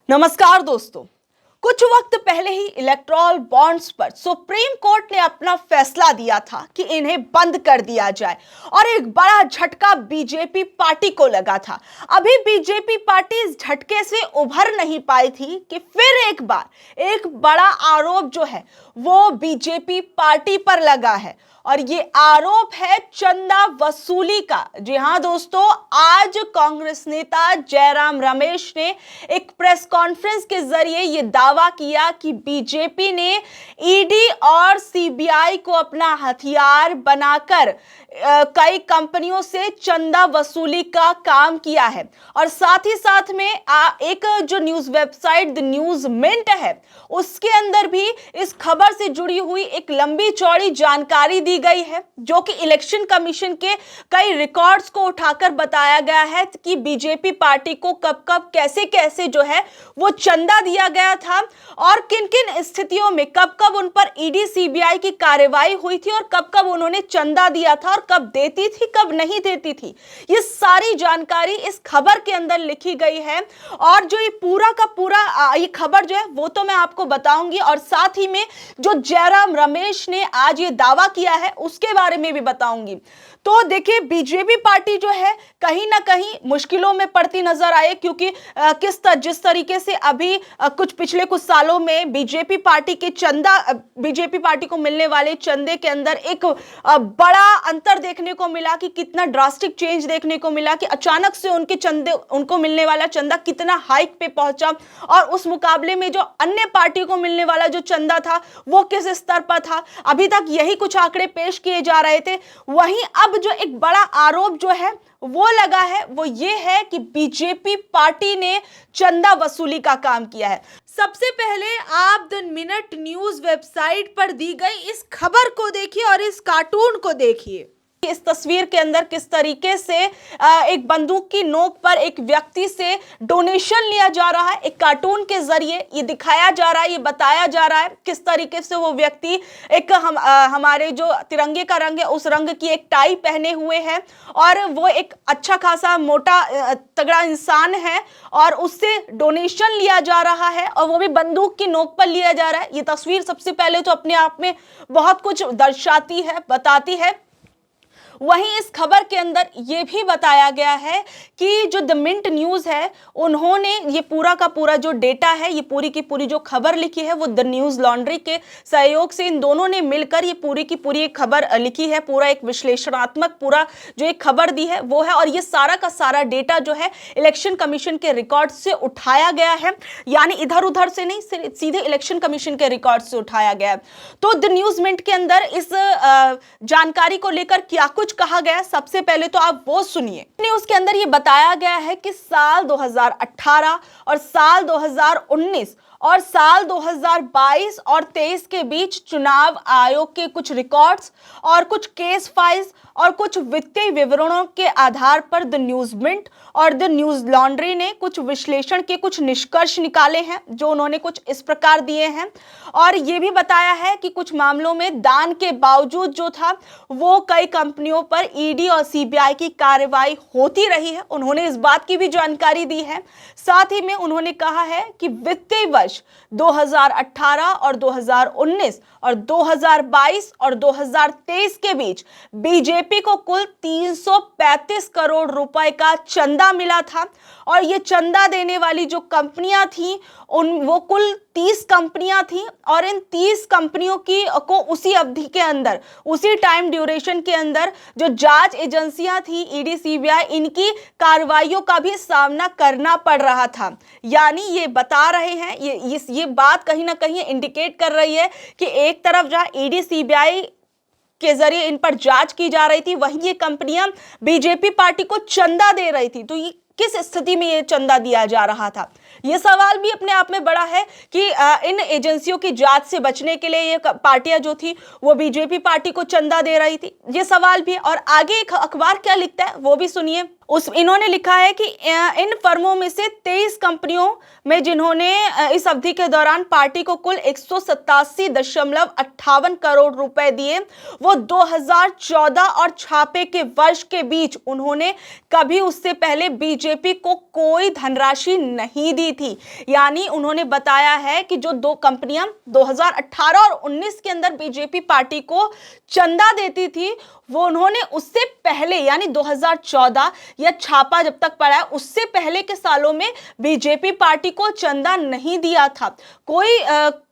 नमस्कार दोस्तों। कुछ वक्त पहले ही इलेक्टोरल बॉन्ड्स पर सुप्रीम कोर्ट ने अपना फैसला दिया था कि इन्हें बंद कर दिया जाए और एक बड़ा झटका बीजेपी पार्टी को लगा था। अभी बीजेपी पार्टी इस झटके से उभर नहीं पाई थी कि फिर एक बार एक बड़ा आरोप जो है वो बीजेपी पार्टी पर लगा है और ये आरोप है चंदा वसूली का। जी हां दोस्तों, आज कांग्रेस नेता जयराम रमेश ने एक प्रेस कॉन्फ्रेंस के जरिए ये दावा किया कि बीजेपी ने ईडी और सीबीआई को अपना हथियार बनाकर कई कंपनियों से चंदा वसूली का काम किया है। और साथ ही साथ में एक जो news website the news Mint है उसके अंदर भी इस खबर से जुड़ी हुई एक लंबी चौड़ी जानकारी दी गई है, जो कि इलेक्शन कमीशन के कई रिकॉर्ड्स को उठाकर बताया गया है कि बीजेपी पार्टी को कब कब कैसे कैसे जो है वो चंदा दिया गया था और किन किन स्थितियों में कब कब उन पर ईडी सीबीआई की कार्रवाई हुई थी और कब कब उन्होंने चंदा दिया था और कब देती थी कब नहीं देती थी। ये सारी जानकारी इस खबर के अंदर लिखी गई है और जो ये पूरा का पूरा ये खबर जो है वो तो मैं आपको बताऊंगी और साथ ही में जो जयराम रमेश ने आज ये दावा किया है उसके बारे में भी बताऊंगी। तो देखिए, बीजेपी पार्टी जो है कहीं ना कहीं मुश्किलों में पड़ती नजर आए, क्योंकि जिस तरीके से अभी कुछ पिछले कुछ सालों में बीजेपी पार्टी को मिलने वाले चंदे के अंदर एक बड़ा अंतर देखने को मिला कि कितना ड्रास्टिक चेंज देखने को मिला कि अचानक से उनको मिलने वाला चंदा कितना हाइक पे पहुंचा और उस मुकाबले में जो अन्य पार्टी को मिलने वाला जो चंदा था वो किस स्तर पर था। अभी तक यही कुछ आंकड़े पेश किए जा रहे थे। वहीं अब जो एक बड़ा आरोप जो है वो लगा है वो ये है कि बीजेपी पार्टी ने चंदा वसूली का काम किया है। सबसे पहले आप द मिनट न्यूज वेबसाइट पर दी गई इस खबर को देखिए और इस कार्टून को देखिए। इस तस्वीर के अंदर किस तरीके से एक बंदूक की नोक पर एक व्यक्ति से डोनेशन लिया जा रहा है। एक कार्टून के जरिए ये दिखाया जा रहा है, ये बताया जा रहा है किस तरीके से वो व्यक्ति एक हमारे जो तिरंगे का रंग है उस रंग की एक टाई पहने हुए है और वो एक अच्छा खासा मोटा तगड़ा इंसान है और उससे डोनेशन लिया जा रहा है और वो भी बंदूक की नोक पर लिया जा रहा है। ये तस्वीर सबसे पहले तो अपने आप में बहुत कुछ दर्शाती है, बताती है। वहीं इस खबर के अंदर यह भी बताया गया है कि जो द मिंट न्यूज है उन्होंने ये पूरा का पूरा जो डेटा है, ये पूरी की पूरी जो खबर लिखी है वो द न्यूज लॉन्ड्री के सहयोग से इन दोनों ने मिलकर ये पूरी की पूरी एक खबर लिखी है। पूरा एक विश्लेषणात्मक पूरा जो एक खबर दी है वो है और ये सारा का सारा डेटा जो है इलेक्शन कमीशन के रिकॉर्ड से उठाया गया है, यानी इधर उधर से नहीं, सीधे इलेक्शन कमीशन के रिकॉर्ड से उठाया गया है। तो द न्यूज मिंट के अंदर इस जानकारी को लेकर क्या कुछ कहा गया, सबसे पहले तो आप वो सुनिए। न्यूज़ के अंदर ये बताया गया है कि साल 2018 और साल 2019 और साल 2022 और 23 के बीच चुनाव आयोग के कुछ रिकॉर्ड्स और कुछ केस फाइल्स और कुछ वित्तीय विवरणों के आधार पर द न्यूज मिंट और द न्यूज लॉन्ड्री ने कुछ विश्लेषण के कुछ निष्कर्ष निकाले हैं, जो उन्होंने कुछ इस प्रकार दिए हैं। और ये भी बताया है कि कुछ मामलों में दान के बावजूद जो था वो कई कंपनियों पर ईडी और सीबीआई की कार्रवाई होती रही है। उन्होंने इस बात की भी जानकारी दी है। साथ ही में उन्होंने कहा है कि वित्तीय वर्ष 2018 और 2019 और 2022 और 2023 के बीच बीजेपी को कुल 335 करोड़ रुपए का चंदा मिला था और ये चंदा देने वाली जो कंपनियां थी वो कुल 30 कंपनियां थी और इन 30 कंपनियों को उसी अवधि के अंदर, उसी टाइम ड्यूरेशन के अंदर जो जांच एजेंसियां थी ईडी सीबीआई, इनकी कार्रवाइयों का भी सामना करना पड़ रहा था। यानी ये बता रहे हैं, ये बात कहीं ना कहीं इंडिकेट कर रही है कि एक तरफ जहां ईडी सीबीआई के जरिए इन पर जांच की जा रही थी, वहीं ये कंपनियां बीजेपी पार्टी को चंदा दे रही थी। तो ये किस स्थिति में ये चंदा दिया जा रहा था, ये सवाल भी अपने आप में बड़ा है कि इन एजेंसियों की जांच से बचने के लिए ये पार्टियां जो थी वो बीजेपी पार्टी को चंदा दे रही थी, ये सवाल भी है। और आगे एक अखबार क्या लिखता है वो भी सुनिए। उस इन्होंने लिखा है कि इन फर्मों में से 23 कंपनियों में जिन्होंने इस अवधि के दौरान पार्टी को कुल 187.58 करोड़ रुपए दिए, वो 2014 और छापे के वर्ष के बीच उन्होंने कभी उससे पहले बीजेपी को कोई धनराशि नहीं दी थी। यानी उन्होंने बताया है कि जो दो कंपनियां 2018 और 19 के अंदर बीजेपी पार्टी को चंदा देती थी, वो उन्होंने उससे पहले यानी 2014 या छापा जब तक पड़ा है उससे पहले के सालों में बीजेपी पार्टी को चंदा नहीं दिया था। कोई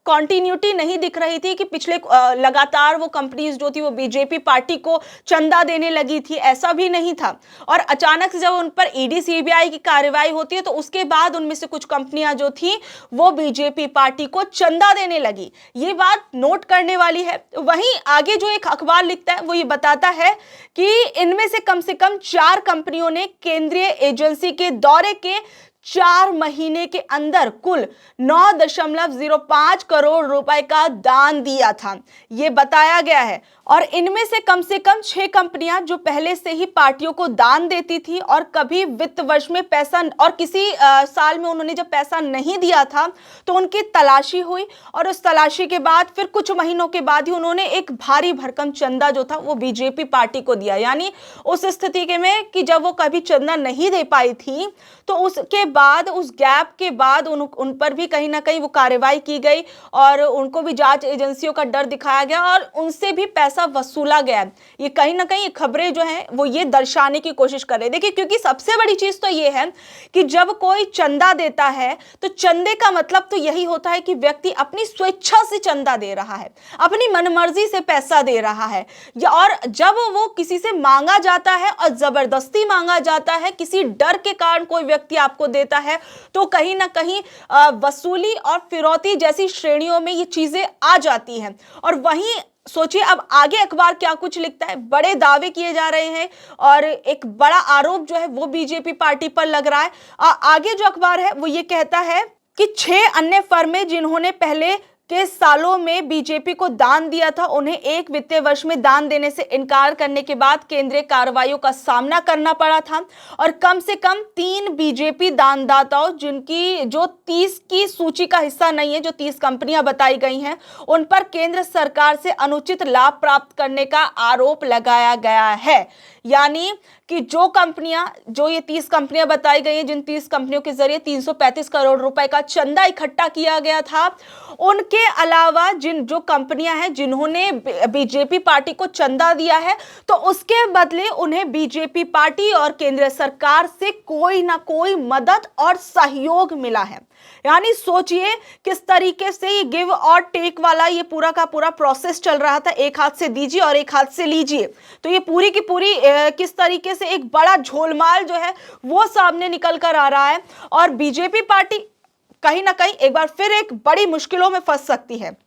कॉन्टिन्यूटी नहीं दिख रही थी कि पिछले लगातार वो कंपनीज जो थी वो बीजेपी पार्टी को चंदा देने लगी थी, ऐसा भी नहीं था। और अचानक से जब उन पर ईडी सीबीआई की कार्रवाई होती है तो उसके बाद उनमें से कुछ कंपनियां जो थी वो बीजेपी पार्टी को चंदा देने लगी। ये बात नोट करने वाली है। वहीं आगे जो एक अखबार लिखता है वो ये बताता है कि इनमें से कम 4 कंपनियों ने केंद्रीय एजेंसी के दौरे के 4 महीने के अंदर कुल 9.05 करोड़ रुपए का दान दिया था, ये बताया गया है। और इनमें से कम 6 कंपनियां जो पहले से ही पार्टियों को दान देती थी और कभी वित्त वर्ष में पैसा और किसी साल में उन्होंने जब पैसा नहीं दिया था तो उनकी तलाशी हुई और उस तलाशी के बाद फिर कुछ महीनों के बाद ही उन्होंने एक भारी भरकम चंदा जो था वो बीजेपी पार्टी को दिया। यानी उस स्थिति के में कि जब वो कभी चंदा नहीं दे पाई थी तो उसके बाद उस गैप के बाद उन पर भी कहीं ना कहीं वो कार्रवाई की गई और उनको भी जांच एजेंसियों का डर दिखाया गया और उनसे भी पैसा वसूला गया। ये कहीं ना कहीं खबरें जो हैं वो ये दर्शाने की कोशिश कर रहे हैं। देखिए, क्योंकि सबसे बड़ी चीज तो ये है कि जब कोई चंदा देता है तो चंदे का मतलब तो यही होता है कि व्यक्ति अपनी स्वेच्छा से चंदा दे रहा है, अपनी मनमर्जी से पैसा दे रहा है। और जब वो किसी से मांगा जाता है और जबरदस्ती मांगा जाता है, किसी डर के कारण कोई व्यक्ति आपको देता है, तो कहीं ना कहीं वसूली और फिरौती जैसी श्रेणियों में ये चीजें आ जाती हैं। और वहीं सोचिए अब आगे अखबार क्या कुछ लिखता है। बड़े दावे किए जा रहे हैं और एक बड़ा आरोप जो है वो बीजेपी पार्टी पर लग रहा है। आगे जो अखबार है वो ये कहता है कि 6 अन्य फर्में जिन्होंने पहले के सालों में बीजेपी को दान दिया था, उन्हें एक वित्तीय वर्ष में दान देने से इनकार करने के बाद केंद्रीय कार्रवाइयों का सामना करना पड़ा था। और कम से कम 3 बीजेपी दानदाताओं जिनकी जो 30 की सूची का हिस्सा नहीं है, जो 30 कंपनियां बताई गई हैं, उन पर केंद्र सरकार से अनुचित लाभ प्राप्त करने का आरोप लगाया गया है। यानी कि जो ये 30 कंपनियां बताई गई हैं, जिन 30 कंपनियों के जरिए 335 करोड़ रुपए का चंदा इकट्ठा किया गया था, उनके अलावा जो कंपनियां हैं जिन्होंने बीजेपी पार्टी को चंदा दिया है, तो उसके बदले उन्हें बीजेपी पार्टी और केंद्र सरकार से कोई ना कोई मदद और सहयोग मिला है। यानी सोचिए किस तरीके से ये गिव और टेक वाला ये पूरा का पूरा प्रोसेस चल रहा था, एक हाथ से दीजिए और एक हाथ से लीजिए। तो ये पूरी की पूरी किस तरीके से एक बड़ा झोलमाल जो है वो सामने निकल कर आ रहा है और बीजेपी पार्टी कहीं ना कहीं एक बार फिर एक बड़ी मुश्किलों में फंस सकती है।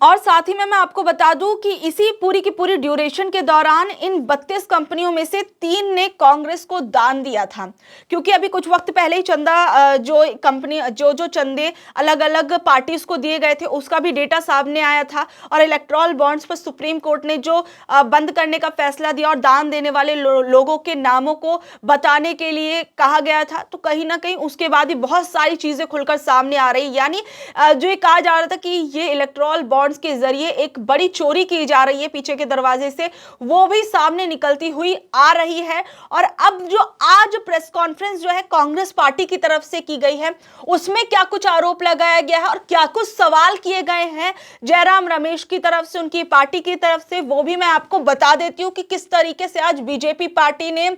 और साथ ही में मैं आपको बता दूं कि इसी पूरी की पूरी ड्यूरेशन के दौरान इन 32 कंपनियों में से 3 ने कांग्रेस को दान दिया था, क्योंकि अभी कुछ वक्त पहले ही चंदा जो कंपनी जो चंदे अलग अलग पार्टीज को दिए गए थे उसका भी डेटा सामने आया था। और इलेक्टोरल बॉन्ड्स पर सुप्रीम कोर्ट ने जो बंद करने का फैसला दिया और दान देने वाले लोगों के नामों को बताने के लिए कहा गया था, तो कहीं ना कहीं उसके बाद भी बहुत सारी चीजें खुलकर सामने आ रही। यानी जो ये कहा जा रहा था कि ये इलेक्टोरल बॉन्ड्स के जरिए एक बड़ी चोरी की जा रही है पीछे के दरवाजे से, वो भी सामने निकलती हुई आ रही है। और अब जो आज प्रेस कॉन्फ्रेंस जो है कांग्रेस पार्टी की तरफ से की गई है, उसमें क्या कुछ आरोप लगाया गया है और क्या कुछ सवाल किए गए हैं जयराम रमेश की तरफ से, उनकी पार्टी की तरफ से, वो भी मैं आपको बता देती हूं कि किस तरीके से आज बीजेपी पार्टी ने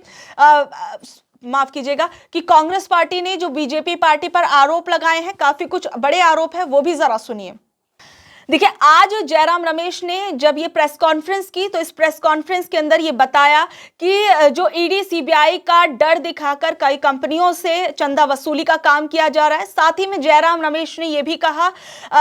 माफ कीजिएगा कि कांग्रेस पार्टी ने जो बीजेपी पार्टी पर आरोप लगाए हैं, काफी कुछ बड़े आरोप है, वो भी जरा सुनिए। देखिए, आज जयराम रमेश ने जब ये प्रेस कॉन्फ्रेंस की तो इस प्रेस कॉन्फ्रेंस के अंदर ये बताया कि जो ईडी सीबीआई का डर दिखाकर कई कंपनियों से चंदा वसूली का काम किया जा रहा है। साथ ही में जयराम रमेश ने ये भी कहा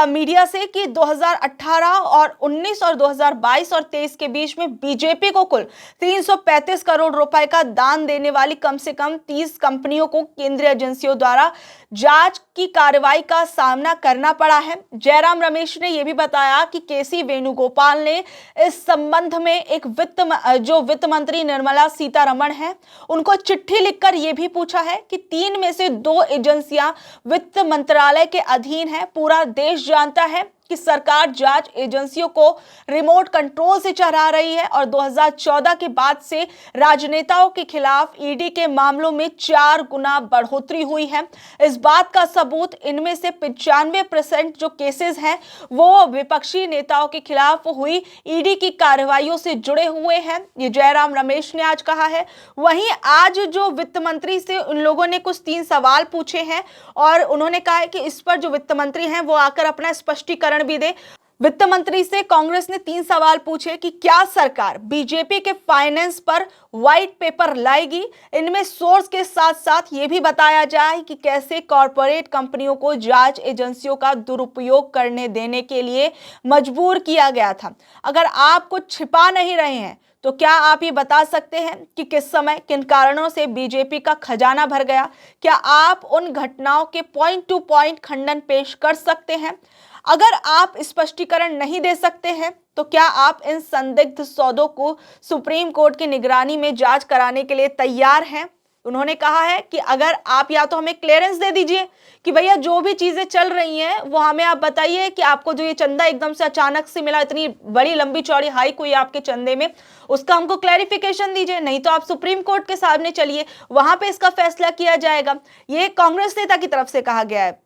मीडिया से कि 2018 और 19 और 2022 और 23 के बीच में बीजेपी को कुल 335 करोड़ रुपए का दान देने वाली कम से कम 30 कंपनियों को केंद्रीय एजेंसियों द्वारा जांच की कार्रवाई का सामना करना पड़ा है। जयराम रमेश ने यह भी बताया कि केसी वेणुगोपाल ने इस संबंध में एक वित्त मंत्री निर्मला सीतारमण है, उनको चिट्ठी लिखकर यह भी पूछा है कि 3 में से 2 एजेंसियां वित्त मंत्रालय के अधीन है। पूरा देश जानता है कि सरकार जांच एजेंसियों को रिमोट कंट्रोल से चला रही है और 2014 के बाद से राजनेताओं के खिलाफ ईडी के मामलों में 4 गुना बढ़ोतरी हुई है। इस बात का सबूत इनमें से 95% जो केसेस हैं वो विपक्षी नेताओं के खिलाफ हुई ईडी की कार्रवाइयों से जुड़े हुए हैं। ये जयराम रमेश ने आज कहा है। वहीं आज जो वित्त मंत्री से उन लोगों ने कुछ 3 सवाल पूछे हैं और उन्होंने कहा है कि इस पर जो वित्त मंत्री हैं वो आकर अपना स्पष्टीकरण भी दे। वित्त मंत्री से कांग्रेस ने 3 सवाल पूछे कि क्या सरकार बीजेपी के फाइनेंस पर व्हाइट पेपर लाएगी। इनमें सोर्स के साथ साथ ये भी बताया जाए कि कैसे कॉरपोरेट कंपनियों को जांच एजेंसियों का दुरुपयोग करने देने के लिए मजबूर किया गया था। अगर आप कुछ छिपा नहीं रहे हैं तो क्या आप ये बता सकते हैं कि किस समय किन कारणों से बीजेपी का खजाना भर गया। क्या आप उन घटनाओं के पॉइंट टू पॉइंट खंडन पेश कर सकते हैं। अगर आप स्पष्टीकरण नहीं दे सकते हैं तो क्या आप इन संदिग्ध सौदों को सुप्रीम कोर्ट की निगरानी में जांच कराने के लिए तैयार हैं। उन्होंने कहा है कि अगर आप या तो हमें क्लियरेंस दे दीजिए कि भैया जो भी चीजें चल रही हैं वो हमें आप बताइए कि आपको जो ये चंदा एकदम से अचानक से मिला, इतनी बड़ी लंबी चौड़ी हाइक हुई आपके चंदे में, उसका हमको क्लैरिफिकेशन दीजिए, नहीं तो आप सुप्रीम कोर्ट के सामने चलिए, वहां पे इसका फैसला किया जाएगा। ये कांग्रेस नेता की तरफ से कहा गया है।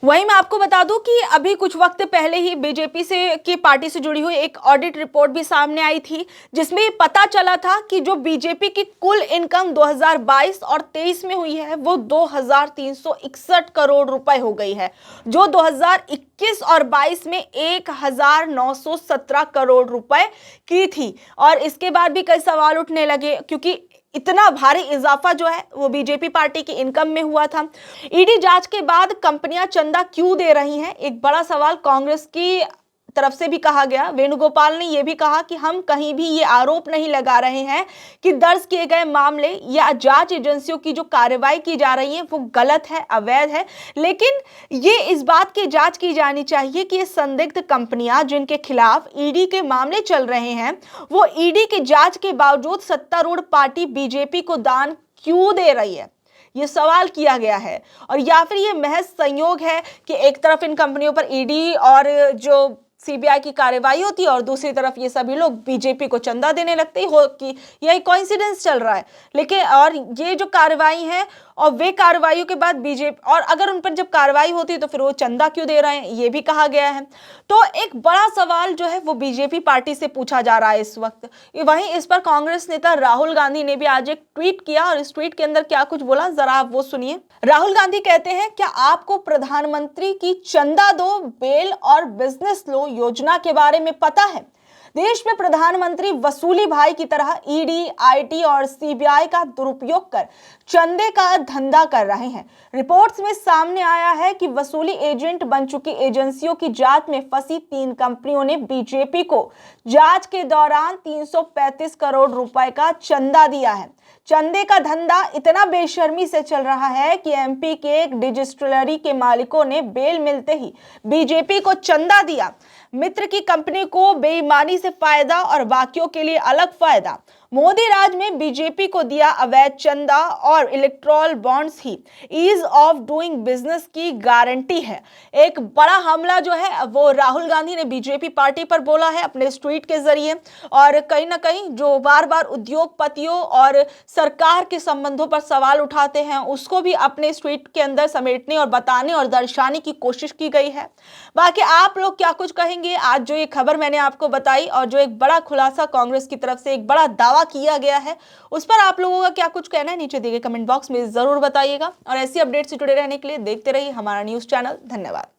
वहीं मैं आपको बता दूं कि अभी कुछ वक्त पहले ही बीजेपी से की पार्टी से जुड़ी हुई एक ऑडिट रिपोर्ट भी सामने आई थी, जिसमें पता चला था कि जो बीजेपी की कुल इनकम 2022 और 23 में हुई है वो 2361 करोड़ रुपए हो गई है, जो 2021 और 22 में 1917 करोड़ रुपए की थी। और इसके बाद भी कई सवाल उठने लगे क्योंकि इतना भारी इजाफा जो है वो बीजेपी पार्टी की इनकम में हुआ था। ईडी जांच के बाद कंपनियां चंदा क्यों दे रही हैं, एक बड़ा सवाल कांग्रेस की तरफ से भी कहा गया। वेणुगोपाल ने यह भी कहा कि हम कहीं भी ये आरोप नहीं लगा रहे हैं कि दर्ज किए गए मामले या जांच एजेंसियों की जो कार्रवाई की जा रही है वो गलत है, अवैध है, लेकिन ये इस बात की जांच की जानी चाहिए कि ये संदिग्ध कंपनियां जिनके खिलाफ ईडी के मामले चल रहे हैं वो ईडी की जांच के बावजूद सत्तारूढ़ पार्टी बीजेपी को दान क्यों दे रही है, ये सवाल किया गया है। और या फिर ये महज संयोग है कि एक तरफ इन कंपनियों पर ईडी और जो सीबीआई की कार्रवाई होती है और दूसरी तरफ ये सभी लोग बीजेपी को चंदा देने लगते हो कि यही कोइंसिडेंस चल रहा है। लेकिन और ये जो कार्रवाई है और वे कार्रवाइयों के बाद बीजेपी, और अगर उन पर जब कार्रवाई होती है तो फिर वो चंदा क्यों दे रहे हैं, ये भी कहा गया है। तो एक बड़ा सवाल जो है वो बीजेपी पार्टी से पूछा जा रहा है इस वक्त। वहीं इस पर कांग्रेस नेता राहुल गांधी ने भी आज एक ट्वीट किया और इस ट्वीट के अंदर क्या कुछ बोला जरा आप वो सुनिए। राहुल गांधी कहते हैं, क्या आपको प्रधानमंत्री की चंदा दो बेल और बिजनेस लो योजना के बारे में पता है। देश में प्रधानमंत्री वसूली भाई की तरह ईडी, आईटी और सीबीआई का दुरुपयोग कर चंदे का धंधा कर रहे हैं। रिपोर्ट्स में सामने आया है कि वसूली एजेंट बन चुकी एजेंसियों की जांच में फंसी 3 कंपनियों ने बीजेपी को जांच के दौरान 335 करोड़ रुपए का चंदा दिया है। चंदे का धंधा इतना बेशर्मी से चल रहा है कि एमपी के एक डिस्टिलरी के मालिकों ने बेल मिलते ही बीजेपी को चंदा दिया। मित्र की कंपनी को बेईमानी से फायदा और बाकियों के लिए अलग फायदा। मोदी राज में बीजेपी को दिया अवैध चंदा और इलेक्टोरल बॉन्ड्स ही ईज ऑफ डूइंग बिजनेस की गारंटी है। एक बड़ा हमला जो है वो राहुल गांधी ने बीजेपी पार्टी पर बोला है अपने ट्वीट के जरिए, और कहीं ना कहीं जो बार बार उद्योगपतियों और सरकार के संबंधों पर सवाल उठाते हैं उसको भी अपने ट्वीट के अंदर समेटने और बताने और दर्शाने की कोशिश की गई है। बाकी आप लोग क्या कुछ कहेंगे, आज जो ये खबर मैंने आपको बताई और जो एक बड़ा खुलासा कांग्रेस की तरफ से एक बड़ा दावा किया गया है उस पर आप लोगों का क्या कुछ कहना है, नीचे दिए गए कमेंट बॉक्स में जरूर बताइएगा। और ऐसी अपडेट से जुड़े रहने के लिए देखते रहिए हमारा न्यूज चैनल। धन्यवाद।